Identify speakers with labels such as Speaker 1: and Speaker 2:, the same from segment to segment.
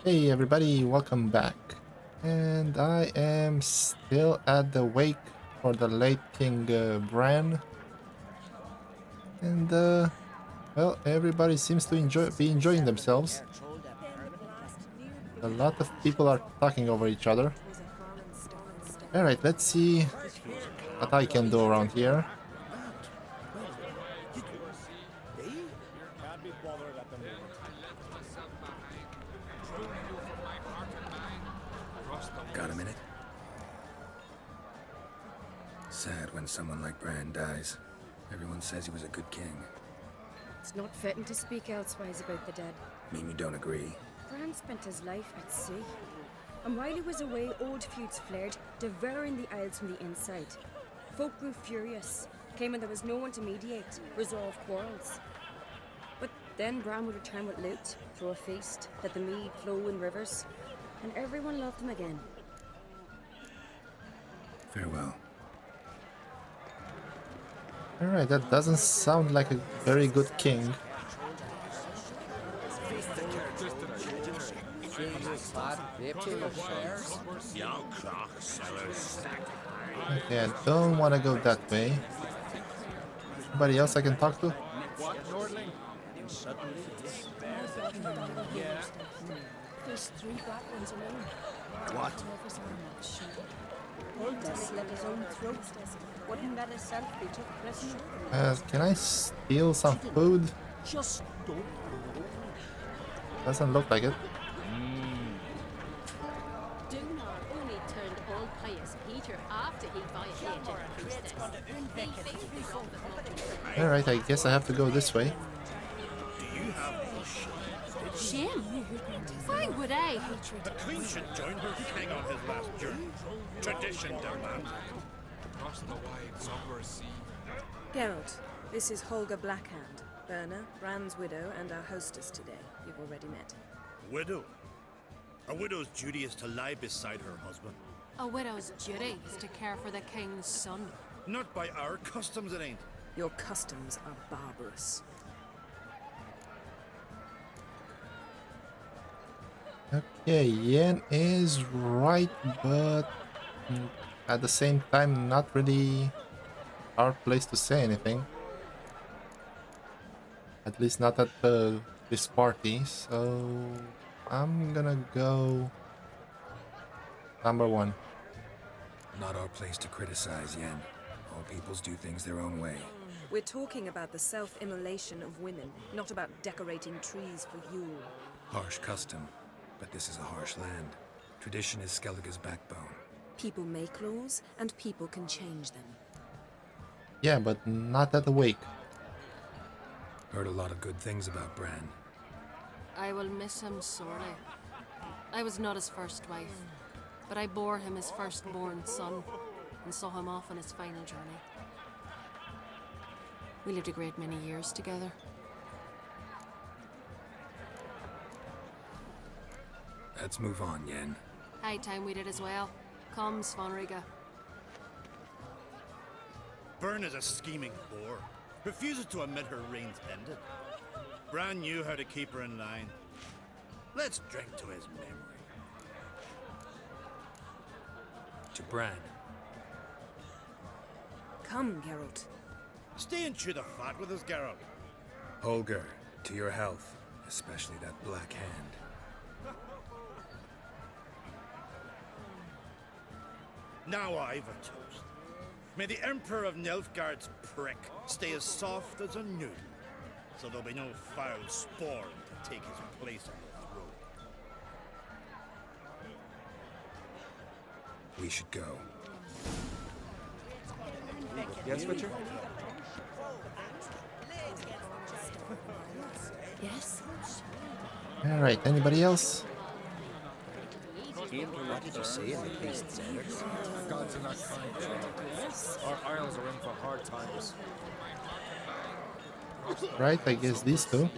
Speaker 1: Hey everybody, welcome back. And I am still at the wake for the late King Bran. And well, everybody seems to be enjoying themselves. A lot of people are talking over each other. Alright, let's see what I can do around here.
Speaker 2: Got a minute? Sad when someone like Bran dies. Everyone says he was a good king.
Speaker 3: It's not fitting to speak elsewise about the dead.
Speaker 2: Mean you don't agree?
Speaker 3: Bran spent his life at sea. And while he was away, old feuds flared, devouring the Isles from the inside. Folk grew furious, claiming there was no one to mediate, resolve quarrels. But then Bran would return with loot, throw a feast, let the mead flow in rivers, and everyone loved him again.
Speaker 2: Farewell.
Speaker 1: Alright, that doesn't sound like a very good king. Okay, I don't want to go that way. Anybody else I can talk to?
Speaker 2: What?
Speaker 1: Can I steal some food? Doesn't look like it.
Speaker 4: Dunar only turned all pious Peter after he violated the priestess.
Speaker 1: Alright, I guess I have to go this way.
Speaker 4: Shame. Why would I?
Speaker 5: The Queen should join her king on his last journey. Tradition demands.
Speaker 6: Across the wide somber sea.
Speaker 7: Geralt, this is Holger Blackhand, Berna, Bran's widow, and our hostess today. You've already met.
Speaker 5: Widow. A widow's duty is to lie beside her husband.
Speaker 4: A widow's duty is to care for the king's son.
Speaker 5: Not by our customs, it ain't.
Speaker 7: Your customs are barbarous.
Speaker 1: Okay, Yen is right, but at the same time, not really our place to say anything. At least not at this party, so I'm gonna go number one.
Speaker 2: Not our place to criticize, Yen. All peoples do things their own way.
Speaker 7: We're talking about the self-immolation of women, not about decorating trees for Yule.
Speaker 2: Harsh custom, but this is a harsh land. Tradition is Skellige's backbone.
Speaker 7: People make laws, and people can change them.
Speaker 1: Yeah, but not at the wake.
Speaker 2: Heard a lot of good things about Bran.
Speaker 4: I will miss him sorely. I was not his first wife, but I bore him his firstborn son and saw him off on his final journey. We lived a great many years together.
Speaker 2: Let's move on, Yen.
Speaker 4: High time we did as well. Come, Svanriga.
Speaker 5: Byrne is a scheming whore. Refuses to admit her reign's ended. Bran knew how to keep her in line. Let's drink to his memory.
Speaker 2: To Bran.
Speaker 7: Come, Geralt.
Speaker 5: Stay and chew the fat with us, Geralt.
Speaker 2: Holger, to your health. Especially that black hand.
Speaker 5: Now I've a toast. May the Emperor of Nilfgaard's prick stay as soft as a noodle, so there'll be no foul spawn to take his place on the throne.
Speaker 2: We should go.
Speaker 6: Yes, Witcher?
Speaker 4: Yes?
Speaker 1: Alright, anybody else?
Speaker 6: What did you say in the priest's ears? Gods are not kind to us. Our isles are in for hard times.
Speaker 1: Right, I guess these two.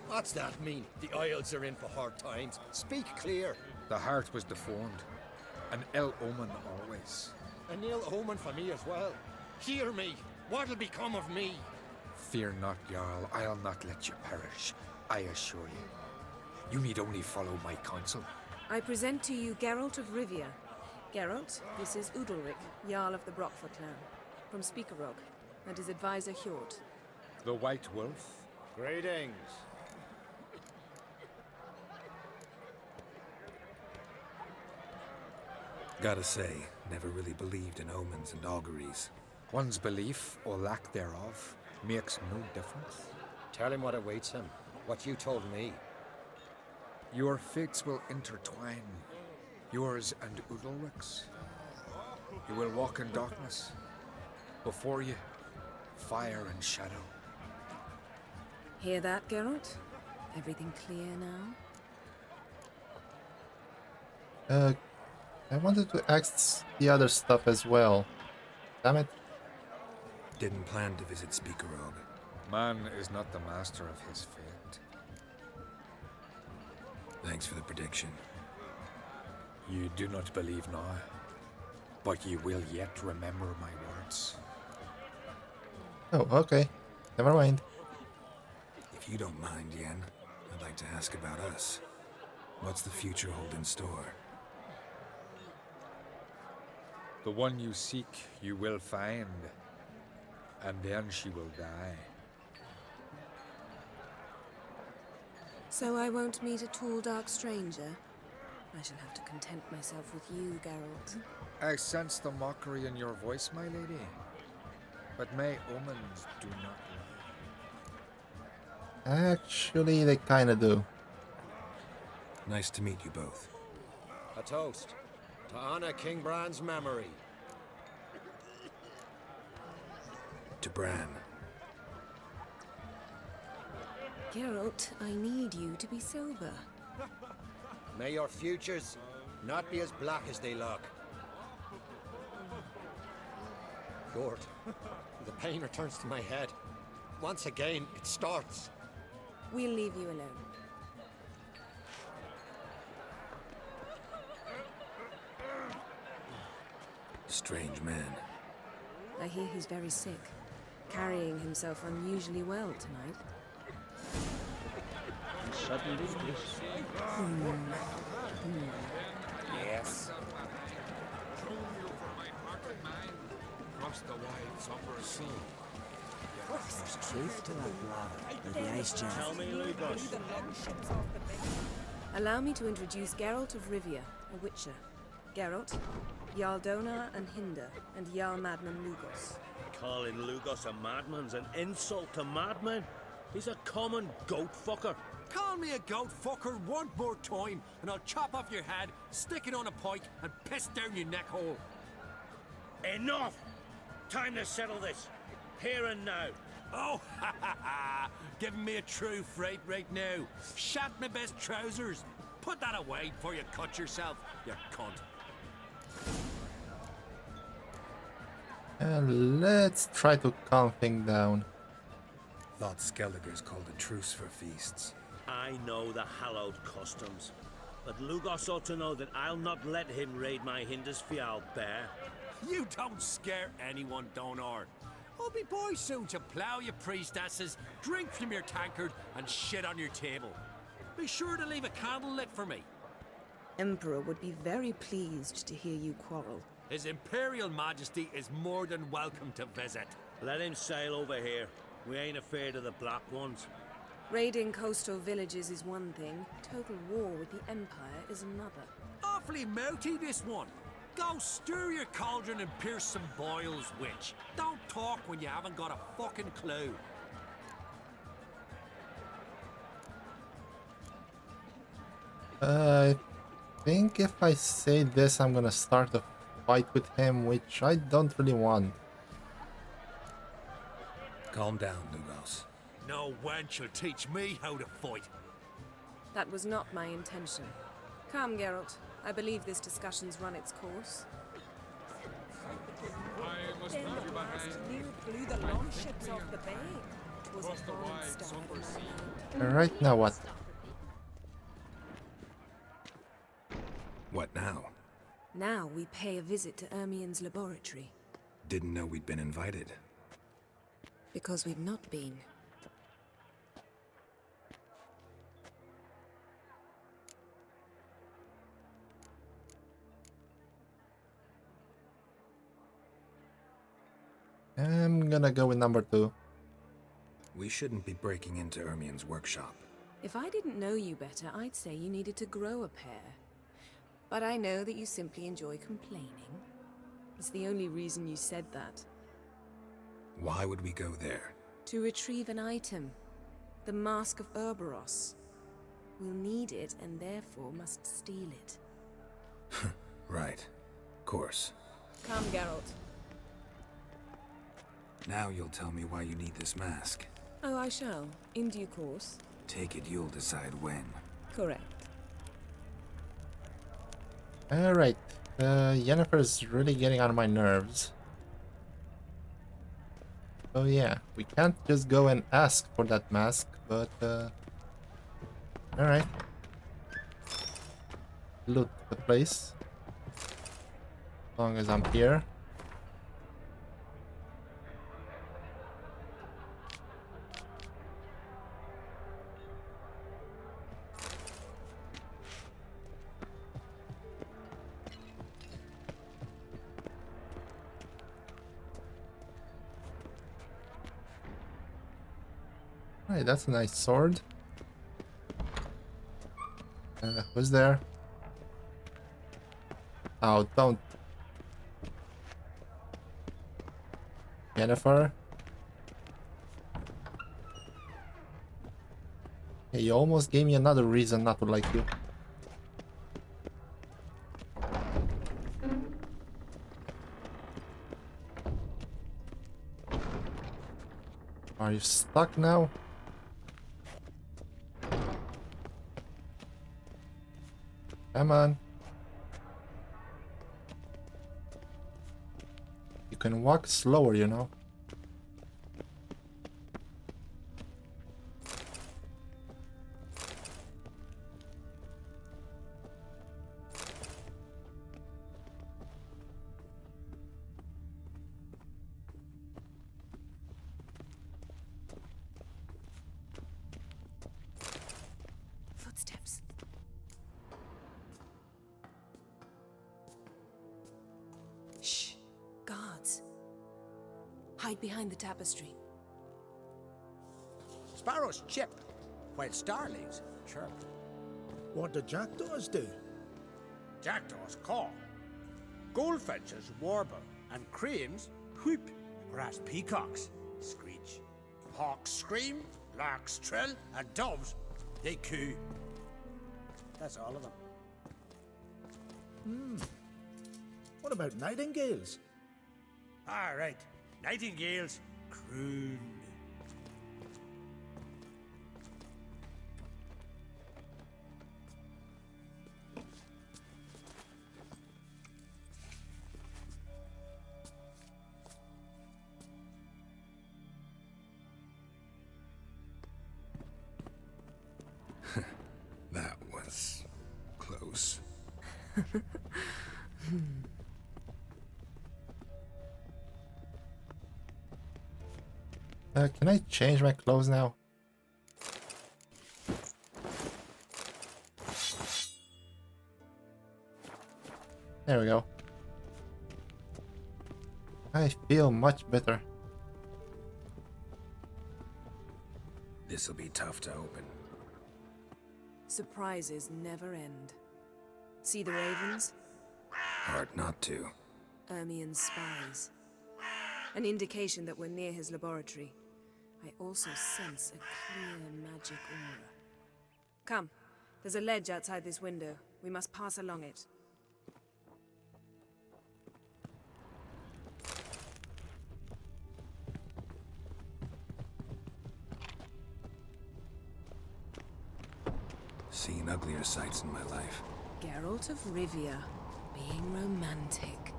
Speaker 8: What's that mean? The Isles are in for hard times. Speak clear.
Speaker 6: The heart was deformed. An ill omen always.
Speaker 8: An ill omen for me as well. Hear me. What'll become of me?
Speaker 6: Fear not, Jarl. I'll not let you perish. I assure you. You need only follow my counsel.
Speaker 7: I present to you Geralt of Rivia. Geralt, this is Udalric, Jarl of the Brockford clan, from Speakerog, and his advisor Hjort.
Speaker 6: The White Wolf.
Speaker 8: Greetings.
Speaker 2: Gotta say, never really believed in omens and auguries.
Speaker 6: One's belief, or lack thereof, makes no difference.
Speaker 8: Tell him what awaits him. What you told me.
Speaker 6: Your fates will intertwine, yours and Udalric's. You will walk in darkness. Before you, fire and shadow.
Speaker 7: Hear that, Geralt? Everything clear now?
Speaker 1: I wanted to ask the other stuff as well. Damn it.
Speaker 2: Didn't plan to visit Speakerog.
Speaker 6: Man is not the master of his fate.
Speaker 2: Thanks for the prediction.
Speaker 6: You do not believe now, but you will yet remember my words.
Speaker 1: Oh, okay. Never mind.
Speaker 2: If you don't mind, Yen, I'd like to ask about us. What's the future hold in store?
Speaker 6: The one you seek, you will find, and then she will die.
Speaker 7: So I won't meet a tall, dark stranger? I shall have to content myself with you, Geralt.
Speaker 6: I sense the mockery in your voice, my lady. But my omens do not lie.
Speaker 1: Actually, they kinda do.
Speaker 2: Nice to meet you both.
Speaker 8: A toast. To honor King Bran's memory.
Speaker 2: To Bran.
Speaker 7: Geralt, I need you to be sober.
Speaker 8: May your futures not be as black as they look. Lord, the pain returns to my head. Once again, it starts.
Speaker 7: We'll leave you alone.
Speaker 2: Strange man.
Speaker 7: I hear he's very sick, carrying himself unusually well tonight.
Speaker 6: Yes. Across the wide somber sea.
Speaker 9: There's truth to that blather with the ice giant.
Speaker 5: Tell me, Lugos.
Speaker 7: Allow me to introduce Geralt of Rivia, a witcher. Geralt, Jarl Donar and Hinder, and Jarl Madman Lugos.
Speaker 5: Calling Lugos a madman's an insult to madmen. He's a common goat fucker.
Speaker 10: Call me a goat fucker one more time, and I'll chop off your head, stick it on a pike, and piss down your neck hole.
Speaker 5: Enough! Time to settle this. Here and now.
Speaker 10: Oh, ha ha ha! Giving me a true fright right now. Shat my best trousers. Put that away before you cut yourself, you cunt.
Speaker 1: And let's try to calm things down.
Speaker 2: Thought Skelliger's called a truce for feasts.
Speaker 5: I know the hallowed customs, but Lugos ought to know that I'll not let him raid my Hindisfial bear.
Speaker 10: You don't scare anyone, Donar. I'll be boy soon to plough your priestesses, drink from your tankard, and shit on your table. Be sure to leave a candle lit for me.
Speaker 7: Emperor would be very pleased to hear you quarrel.
Speaker 10: His Imperial Majesty is more than welcome to visit.
Speaker 5: Let him sail over here. We ain't afraid of the Black Ones.
Speaker 7: Raiding coastal villages is one thing, total war with the Empire is another.
Speaker 10: Awfully mouthy, this one. Go stir your cauldron and pierce some boils, witch. Don't talk when you haven't got a fucking clue.
Speaker 1: I think if I say this, I'm gonna start a fight with him, which I don't really want.
Speaker 2: Calm down, Lugos.
Speaker 10: No wench will teach me how to fight.
Speaker 7: That was not my intention. Come, Geralt. I believe this discussion's run its course.
Speaker 6: I must leave you behind.
Speaker 7: Blew the longships off the bay. It was
Speaker 6: Across
Speaker 7: a
Speaker 6: the
Speaker 7: fine
Speaker 6: wide,
Speaker 7: start.
Speaker 6: somber sea.
Speaker 1: Alright, now what?
Speaker 2: What now?
Speaker 7: Now we pay a visit to Ermion's laboratory.
Speaker 2: Didn't know we'd been invited.
Speaker 7: Because we've not been.
Speaker 1: I'm gonna go with number 2.
Speaker 2: We shouldn't be breaking into Ermion's workshop.
Speaker 7: If I didn't know you better, I'd say you needed to grow a pair. But I know that you simply enjoy complaining. It's the only reason you said that.
Speaker 2: Why would we go there?
Speaker 7: To retrieve an item. The Mask of Ouroboros. We'll need it and therefore must steal it.
Speaker 2: Right. Course.
Speaker 7: Come, Geralt.
Speaker 2: Now you'll tell me why you need this mask.
Speaker 7: Oh, I shall. In due course.
Speaker 2: Take it you'll decide when.
Speaker 7: Correct.
Speaker 1: Alright. Yennefer's really getting on my nerves. Oh yeah, we can't just go and ask for that mask, but alright. Loot the place. As long as I'm here. Alright, that's a nice sword. Who's there? Oh, don't. Yennefer? Hey, you almost gave me another reason not to like you. Are you stuck now? Come on. You can walk slower, you know.
Speaker 7: Footsteps. Shh. Guards. Hide behind the tapestry.
Speaker 8: Sparrows chip, while starlings chirp.
Speaker 5: What do jackdaws do?
Speaker 8: Jackdaws caw. Goldfinches warble, and cranes whoop, whereas peacocks screech. Hawks scream, larks trill, and doves, they coo. That's all of them.
Speaker 5: What about nightingales?
Speaker 8: All right, nightingales croon.
Speaker 2: That was close.
Speaker 1: Can I change my clothes now? There we go. I feel much better.
Speaker 2: This'll be tough to open.
Speaker 7: Surprises never end. See the ravens?
Speaker 2: Hard not to.
Speaker 7: Ermion's spies. An indication that we're near his laboratory. I also sense a clear magic aura. Come, there's a ledge outside this window. We must pass along it.
Speaker 2: Seen uglier sights in my life.
Speaker 7: Geralt of Rivia, being romantic.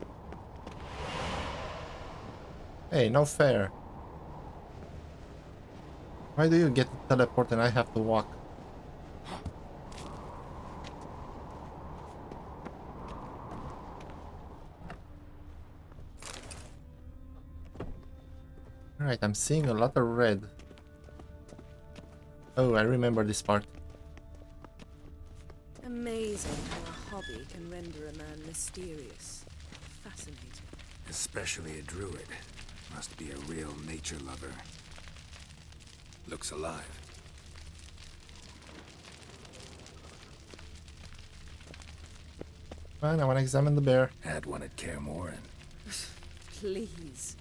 Speaker 1: Hey, no fair. Why do you get to teleport and I have to walk? Alright, I'm seeing a lot of red. Oh, I remember this part.
Speaker 7: Amazing how a hobby can render a man mysterious. Fascinating.
Speaker 2: Especially a druid. Must be a real nature lover. Looks alive.
Speaker 1: Man, I want to examine the bear.
Speaker 2: Had one at Kaer Morhen.
Speaker 7: Please.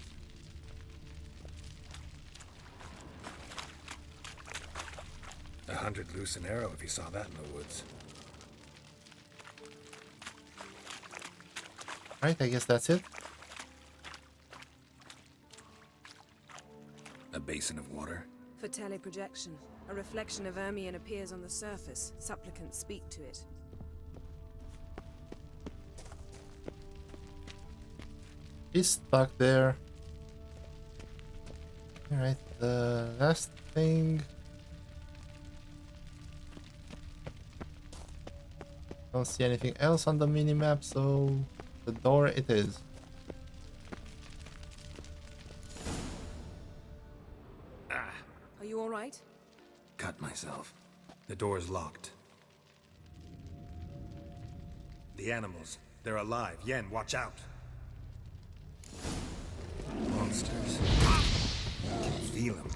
Speaker 2: $100 loose an arrow if you saw that in the woods.
Speaker 1: Right, I guess that's it.
Speaker 2: A basin of water.
Speaker 7: For teleprojection, a reflection of Ermion appears on the surface. Supplicants speak to it.
Speaker 1: He's stuck there. Alright, the last thing. Don't see anything else on the minimap, so the door it is.
Speaker 7: Are you alright?
Speaker 2: Cut myself. The door's locked. The animals. They're alive. Yen, watch out. Monsters. I can feel them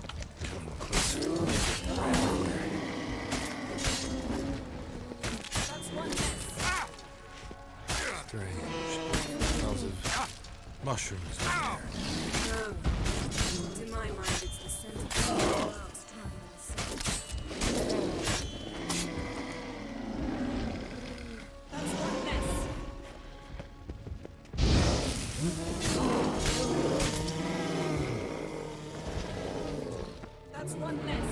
Speaker 2: coming closer. Everywhere.
Speaker 7: That's one less.
Speaker 2: Strange. Smells of mushrooms in there.
Speaker 7: No. To my mind, it's the scent of the grass trying to ascend. That's one less. That's one less.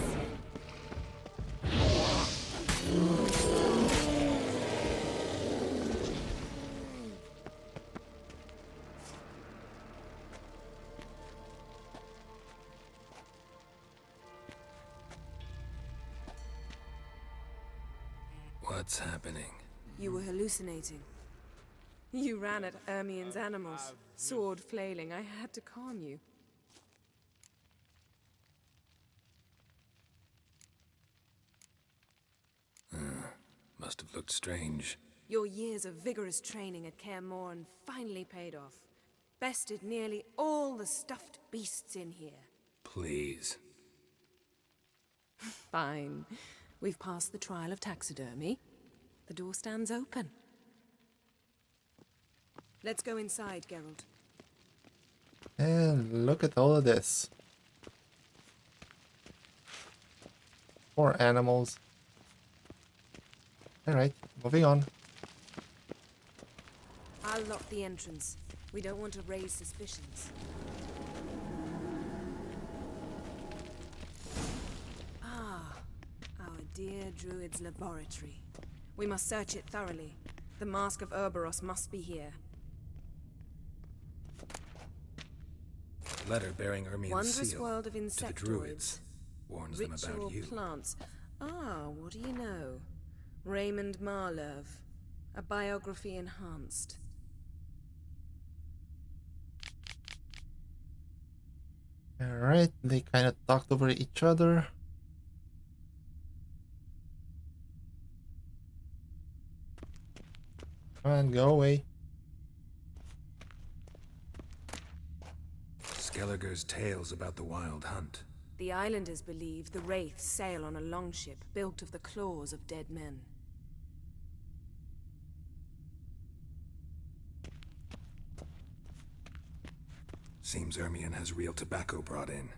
Speaker 2: What's happening?
Speaker 7: You were hallucinating. You ran at Ermion's animals, sword flailing. I had to calm you.
Speaker 2: Must have looked strange.
Speaker 7: Your years of vigorous training at Kaer Morhen finally paid off. Bested nearly all the stuffed beasts in here.
Speaker 2: Please.
Speaker 7: Fine. We've passed the trial of taxidermy. The door stands open. Let's go inside, Geralt.
Speaker 1: And look at all of this. Poor animals. Alright, moving on.
Speaker 7: I'll lock the entrance. We don't want to raise suspicions. Ah, our dear druid's laboratory. We must search it thoroughly. The Mask of Ouroboros must be here.
Speaker 2: Letter bearing Ermion's
Speaker 7: Wondrous
Speaker 2: seal
Speaker 7: world of
Speaker 2: to the
Speaker 7: insectoids.
Speaker 2: druids. Warns them
Speaker 7: Ritual
Speaker 2: about you.
Speaker 7: plants. Ah, what do you know? Raymond Marlove. A biography enhanced.
Speaker 1: Alright, they kind of talked over each other. Come on, go away.
Speaker 2: Skelliger's tales about the wild hunt.
Speaker 7: The islanders believe the wraiths sail on a longship built of the claws of dead men.
Speaker 2: Seems Ermion has real tobacco brought in.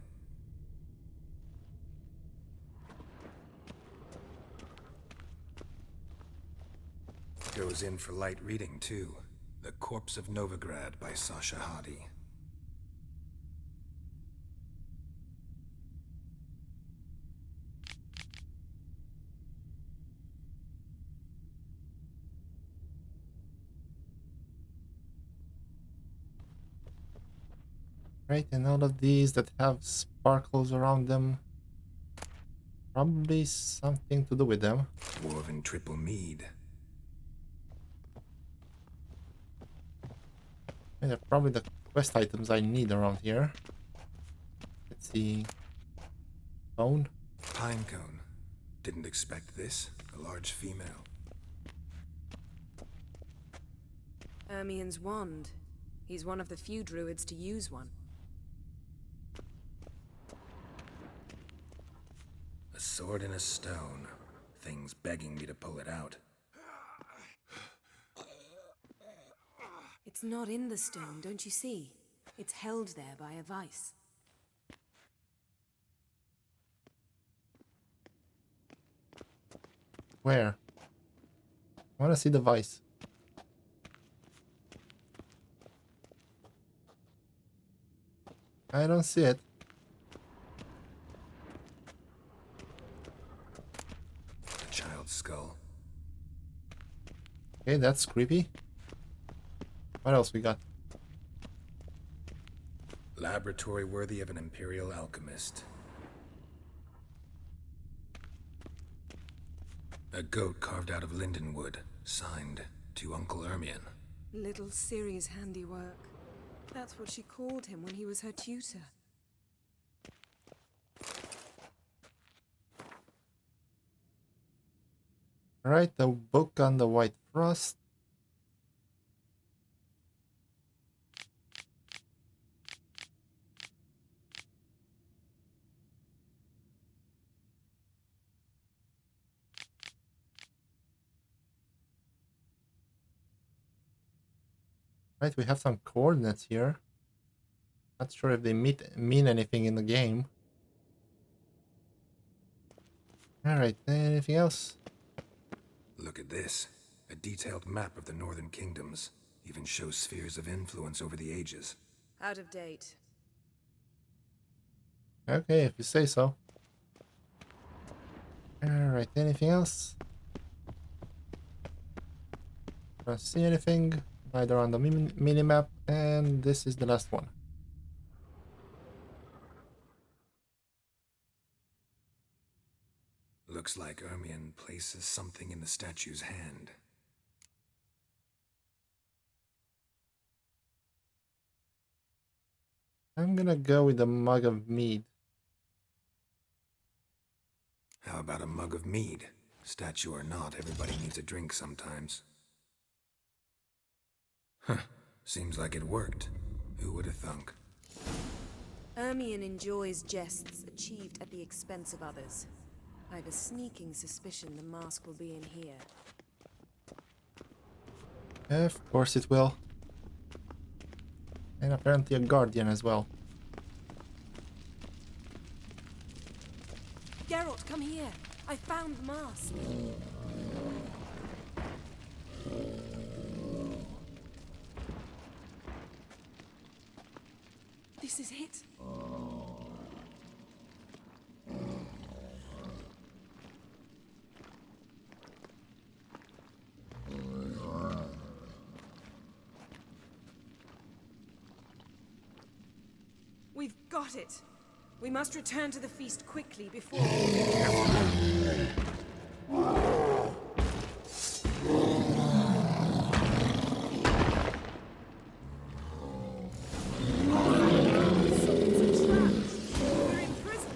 Speaker 2: Goes in for light reading, too. The Corpse of Novigrad by Sasha Hadi.
Speaker 1: Right, and all of these that have sparkles around them. Probably something to do with them.
Speaker 2: Dwarven triple mead.
Speaker 1: And they're probably the quest items I need around here. Let's see. Bone.
Speaker 2: Pinecone. Didn't expect this. A large female.
Speaker 7: Ermion's wand. He's one of the few druids to use one.
Speaker 2: sword in a stone. Thing's begging me to pull it out.
Speaker 7: It's not in the stone, don't you see? It's held there by a vice.
Speaker 1: Where? I want to see the vice. I don't see it.
Speaker 2: A child's skull.
Speaker 1: Okay, that's creepy. What else we got?
Speaker 2: Laboratory worthy of an imperial alchemist. A goat carved out of lindenwood, signed to Uncle Ermion.
Speaker 7: Little Ciri's handiwork. That's what she called him when he was her tutor.
Speaker 1: Alright, the book on the white frost. Right, we have some coordinates here. Not sure if they mean anything in the game. Alright, anything else?
Speaker 2: Look at this. A detailed map of the northern kingdoms. Even shows spheres of influence over the ages.
Speaker 7: Out of date.
Speaker 1: Okay, if you say so. Alright, anything else? Don't see anything. Neither on the minimap, and this is the last one.
Speaker 2: Looks like Ermion places something in the statue's hand.
Speaker 1: I'm gonna go with a mug of mead.
Speaker 2: How about a mug of mead? Statue or not, everybody needs a drink sometimes. Huh. Seems like it worked. Who would have thunk?
Speaker 7: Ermion enjoys jests achieved at the expense of others. I have a sneaking suspicion the mask will be in here.
Speaker 1: Of course it will. And apparently a guardian as well.
Speaker 7: Geralt, come here! I found the mask! This is it! We've got it! We must return to the feast quickly before... We're in prison!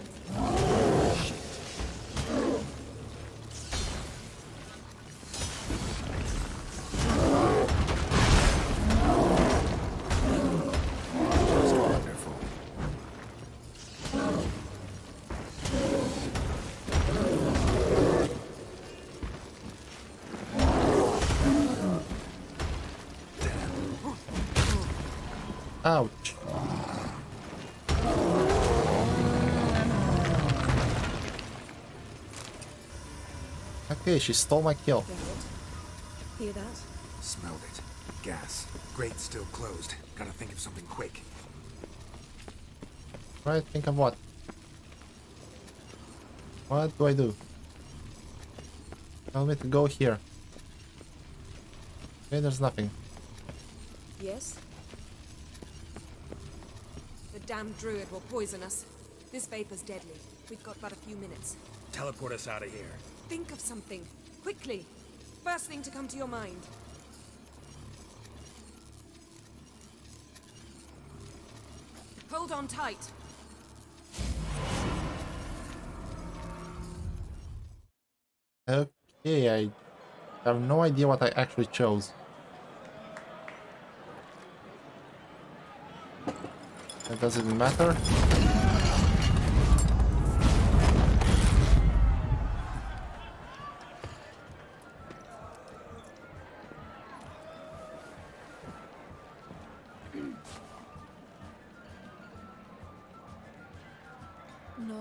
Speaker 2: Wonderful.
Speaker 1: Ouch. Okay, she stole my kill.
Speaker 7: Geralt, hear that?
Speaker 2: Smelled it. Gas. Grate still closed. Gotta think of something quick.
Speaker 1: Right, think of what? What do I do? Tell me to go here. Okay, there's nothing.
Speaker 7: Yes? The damned druid will poison us. This vapor's deadly. We've got but a few minutes.
Speaker 2: Teleport us out of here.
Speaker 7: Think of something. Quickly. First thing to come to your mind. Hold on tight.
Speaker 1: Okay, I have no idea what I actually chose. Does it matter?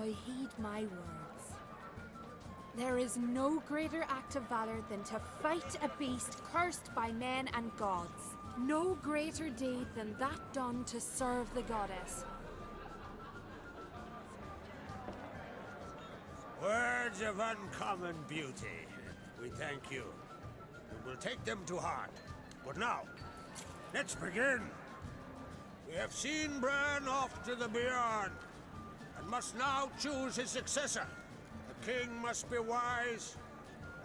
Speaker 11: boy heed my words. There is no greater act of valor than to fight a beast cursed by men and gods. No greater deed than that done to serve the goddess.
Speaker 10: Words of uncommon beauty. We thank you. We will take them to heart. But now, let's begin. We have seen Bran off to the beyond, and must now choose his successor. A king must be wise.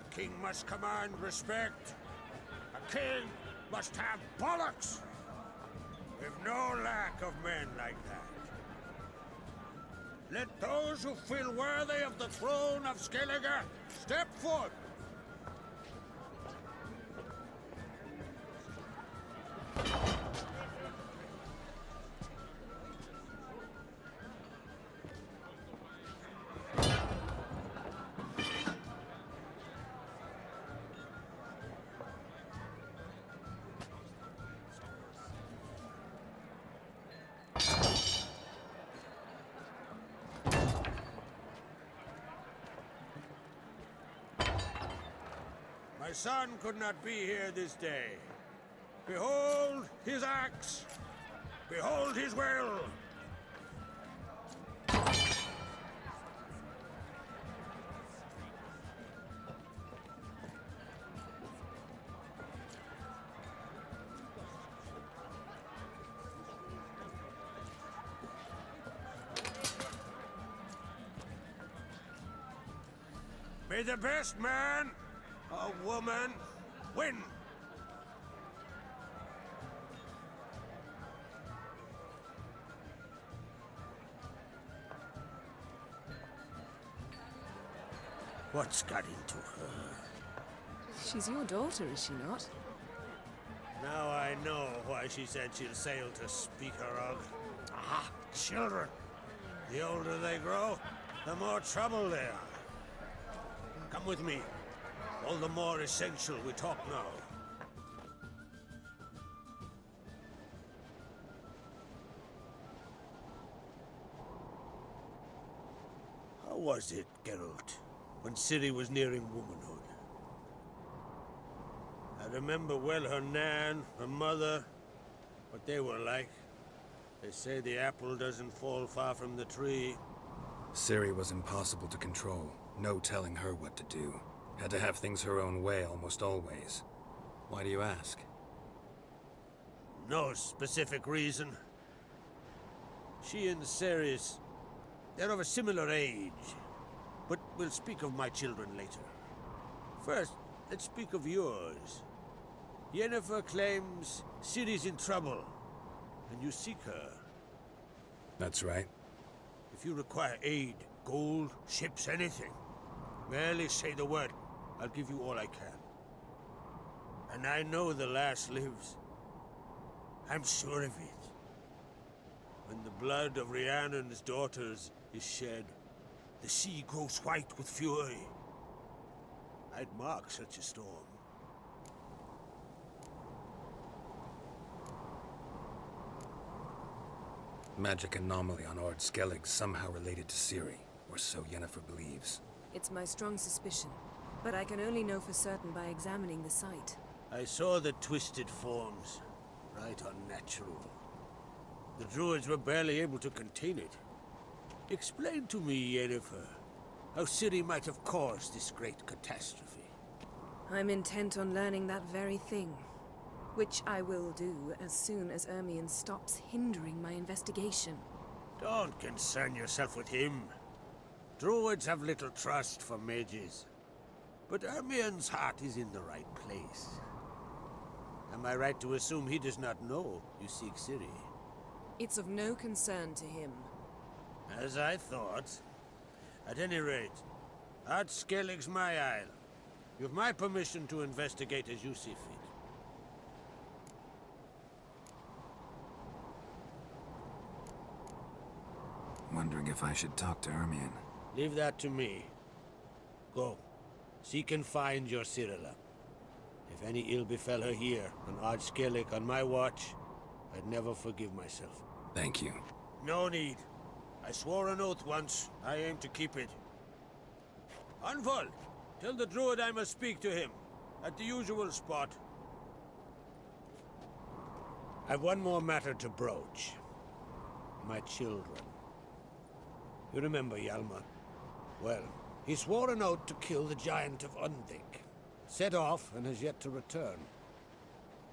Speaker 10: A king must command respect. A king must have bollocks. We've no lack of men like that. Let those who feel worthy of the throne of Skellige step forth. My son could not be here this day. Behold his axe. Behold his will. May the best man or woman win. What's got into her?
Speaker 7: She's your daughter, is she not?
Speaker 10: Now I know why she said she'll sail to Speakerog. Ah, children. The older they grow, the more trouble they are. Come with me. All the more essential we talk now. How was it, Geralt, when Ciri was nearing womanhood? I remember well her nan, her mother, what they were like. They say the apple doesn't fall far from the tree.
Speaker 2: Ciri was impossible to control. No telling her what to do. Had to have things her own way almost always. Why do you ask?
Speaker 10: No specific reason. She and Ceres, they're of a similar age. But we'll speak of my children later. First, let's speak of yours. Yennefer claims Ciri's in trouble, and you seek her.
Speaker 2: That's right.
Speaker 10: If you require aid, gold, ships, anything, merely say the word. I'll give you all I can. And I know the lass lives. I'm sure of it. When the blood of Rhiannon's daughters is shed, the sea grows white with fury. I'd mark such a storm.
Speaker 2: Magic anomaly on Ord Skellig somehow related to Ciri, or so Yennefer believes.
Speaker 7: It's my strong suspicion, but I can only know for certain by examining the site.
Speaker 10: I saw the twisted forms. Right unnatural. The druids were barely able to contain it. Explain to me, Yennefer, how Ciri might have caused this great catastrophe.
Speaker 7: I'm intent on learning that very thing, which I will do as soon as Ermion stops hindering my investigation.
Speaker 10: Don't concern yourself with him. Druids have little trust for mages. But Ermion's heart is in the right place. Am I right to assume he does not know you seek Ciri?
Speaker 7: It's of no concern to him.
Speaker 10: As I thought. At any rate, Ard Skellig's my isle. You have my permission to investigate as you see fit.
Speaker 2: Wondering if I should talk to Ermion.
Speaker 10: Leave that to me. Go. Seek and find your Cyrilla. If any ill befell her here, on Ard Skellig on my watch, I'd never forgive myself.
Speaker 2: Thank you.
Speaker 10: No need. I swore an oath once. I aim to keep it. Unfold, tell the druid I must speak to him. At the usual spot. I've one more matter to broach. My children. You remember Hjalmar? Well, he swore an oath to kill the giant of Undvik. Set off and has yet to return.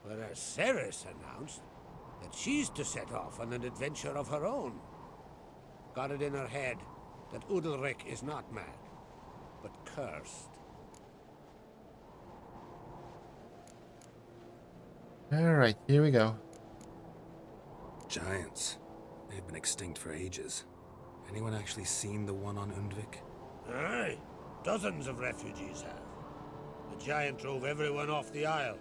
Speaker 10: Whereas Ceres announced that she's to set off on an adventure of her own. Got it in her head that Udalric is not mad, but cursed.
Speaker 1: Alright, here we go.
Speaker 2: Giants. They've been extinct for ages. Anyone actually seen the one on Undvik?
Speaker 10: Aye, dozens of refugees have. The giant drove everyone off the isle.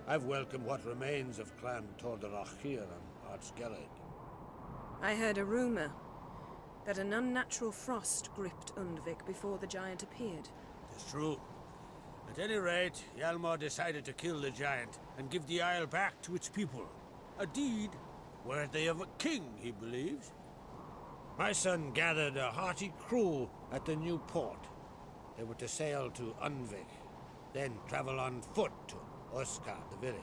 Speaker 10: I've welcomed what remains of Clan Tordarach here on Ardskellig.
Speaker 7: I heard a rumor that an unnatural frost gripped Undvik before the giant appeared.
Speaker 10: It's true. At any rate, Hjalmar decided to kill the giant and give the isle back to its people. A deed worthy of a king, he believes. My son gathered a hearty crew at the new port. They were to sail to Undvik, then travel on foot to Oskar, the village.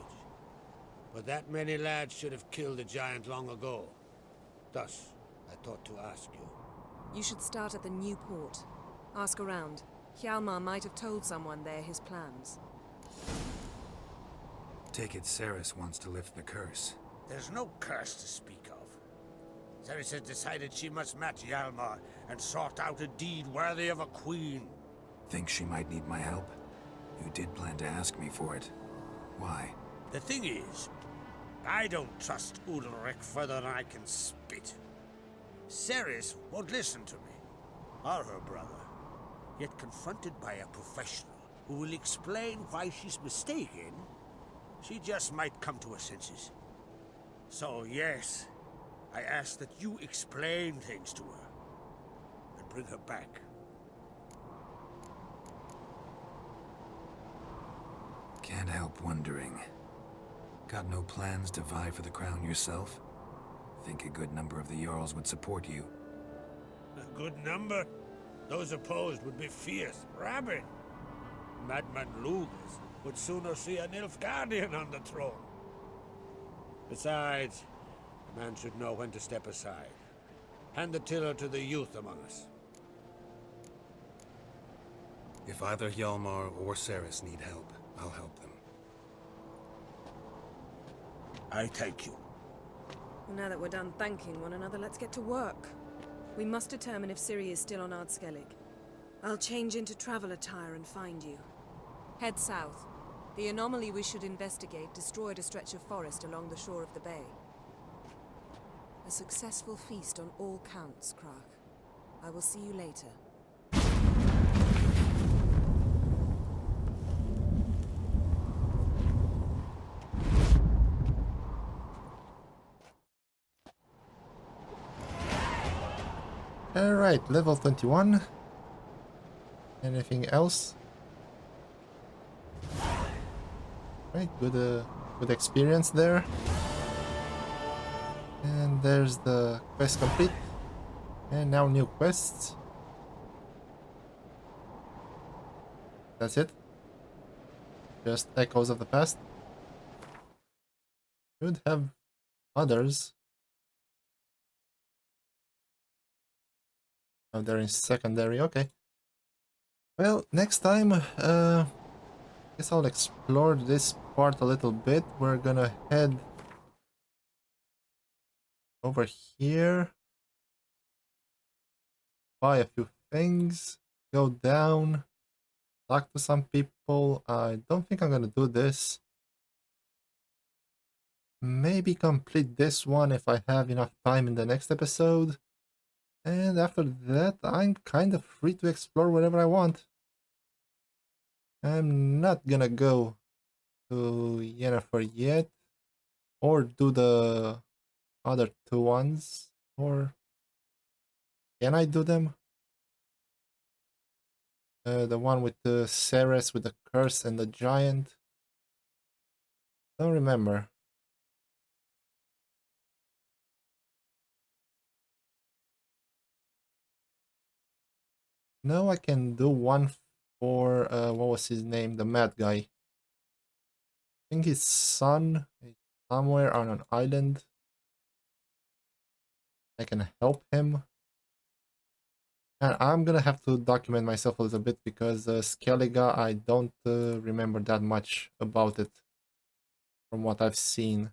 Speaker 10: But that many lads should have killed the giant long ago. Thus, I thought to ask you.
Speaker 7: You should start at the new port. Ask around. Hjalmar might have told someone there his plans.
Speaker 2: Take it Ceres wants to lift the curse.
Speaker 10: There's no curse to speak of. Ceres has decided she must match Hjalmar and sort out a deed worthy of a queen.
Speaker 2: Think she might need my help? You did plan to ask me for it. Why?
Speaker 10: The thing is, I don't trust Udalric further than I can spit. Ceres won't listen to me, or her brother. Yet confronted by a professional who will explain why she's mistaken, she just might come to her senses. So yes, I ask that you explain things to her and bring her back.
Speaker 2: Can't help wondering. Got no plans to vie for the crown yourself? Think a good number of the Jarls would support you.
Speaker 10: A good number? Those opposed would be fierce, rabid. Madman Lugas would sooner see a Nilfgaardian on the throne. Besides, a man should know when to step aside. Hand the tiller to the youth among us.
Speaker 2: If either Hjalmar or Ceres need help, I'll help them.
Speaker 10: I thank you.
Speaker 7: Well, now that we're done thanking one another, let's get to work. We must determine if Ciri is still on Ardskellig. I'll change into travel attire and find you. Head south. The anomaly we should investigate destroyed a stretch of forest along the shore of the bay. A successful feast on all counts, Krak. I will see you later.
Speaker 1: Alright, level 21. Anything else? Right, good experience there. And there's the quest complete. And now new quests. That's it. Just echoes of the past. Should have others. Oh, they're in secondary, okay. Well, next time, guess I'll explore this part a little bit. We're gonna head over here, buy a few things, go down, talk to some people. I don't think I'm gonna do this. Maybe complete this one if I have enough time in the next episode. And after that, I'm kind of free to explore wherever I want. I'm not gonna go to Yennefer yet, or do the other two ones, or can I do them? The one with the Ceres with the curse and the giant. Don't remember. know I can do one for, what was his name? The mad guy. I think his son is somewhere on an island. I can help him. And I'm gonna have to document myself a little bit because Skellige, I don't remember that much about it from what I've seen.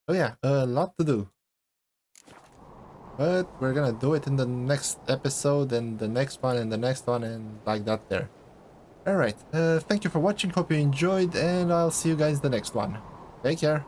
Speaker 1: Oh yeah, a lot to do. But we're gonna do it in the next episode and the next one and the next one and like that there. Alright, thank you for watching, hope you enjoyed, and I'll see you guys the next one. Take care.